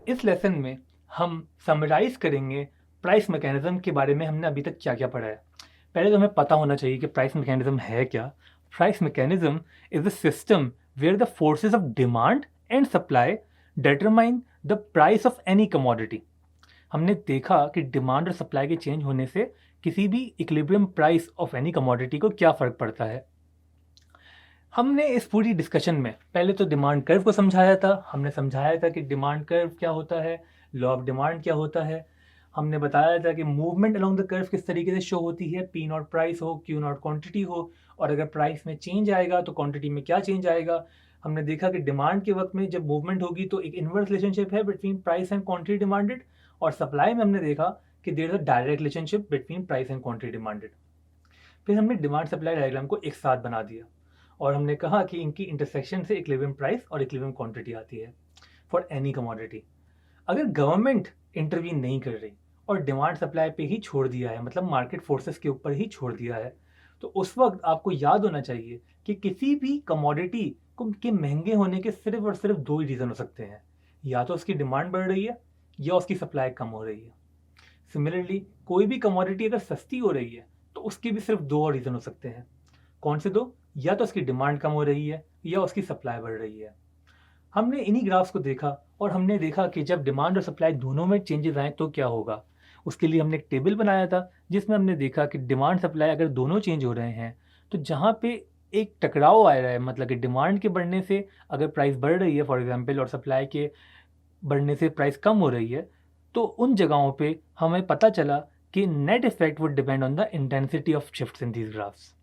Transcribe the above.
इस लेसन में हम समराइज करेंगे प्राइस मैकेनिज्म के बारे में हमने अभी तक क्या क्या पढ़ा है। पहले तो हमें पता होना चाहिए कि प्राइस मैकेनिज्म है क्या। Price mechanism is a system where the forces of demand and supply determine the price of any commodity. हमने देखा कि डिमांड और सप्लाई के चेंज होने से किसी भी equilibrium price of any commodity को क्या फ़र्क पड़ता है। हमने इस पूरी डिस्कशन में पहले तो डिमांड कर्व को समझाया था। हमने समझाया था कि डिमांड कर्व क्या होता है, लॉ ऑफ डिमांड क्या होता है। हमने बताया था कि मूवमेंट अलोंग द कर्व किस तरीके से शो होती है, पी नॉट प्राइस हो, क्यू नॉट क्वांटिटी हो, और अगर प्राइस में चेंज आएगा तो क्वांटिटी में क्या चेंज आएगा। हमने देखा कि डिमांड के वक्त में जब मूवमेंट होगी तो एक इनवर्स रिलेशनशिप है between price and quantity demanded, और सप्लाई में हमने देखा कि there is a direct relationship between price and quantity demanded. फिर हमने डिमांड सप्लाई डायग्राम को एक साथ बना दिया और हमने कहा कि इनकी इंटरसेक्शन से इक्विलिब्रियम प्राइस और इक्विलिब्रियम क्वांटिटी आती है फॉर एनी कमोडिटी। अगर गवर्नमेंट इंटरवीन नहीं कर रही और डिमांड सप्लाई पे ही छोड़ दिया है, मतलब मार्केट फोर्सेस के ऊपर ही छोड़ दिया है, तो उस वक्त आपको याद होना चाहिए कि किसी भी कमोडिटी को के महंगे होने के सिर्फ और सिर्फ दो ही रीज़न हो सकते हैं, या तो उसकी डिमांड बढ़ रही है या उसकी सप्लाई कम हो रही है। सिमिलरली कोई भी कमोडिटी अगर सस्ती हो रही है तो उसके भी सिर्फ दो और रीज़न हो सकते हैं। कौन से दो? या तो उसकी डिमांड कम हो रही है या उसकी सप्लाई बढ़ रही है। हमने इन्हीं ग्राफ्स को देखा और हमने देखा कि जब डिमांड और सप्लाई दोनों में चेंजेस आए तो क्या होगा। उसके लिए हमने एक टेबल बनाया था जिसमें हमने देखा कि डिमांड सप्लाई अगर दोनों चेंज हो रहे हैं तो जहाँ पे एक टकराव आ रहा है, मतलब कि डिमांड के बढ़ने से अगर प्राइस बढ़ रही है फॉर एग्जांपल, और सप्लाई के बढ़ने से प्राइस कम हो रही है, तो उन जगहों पे हमें पता चला कि net effect would depend on the intensity of shifts in these graphs.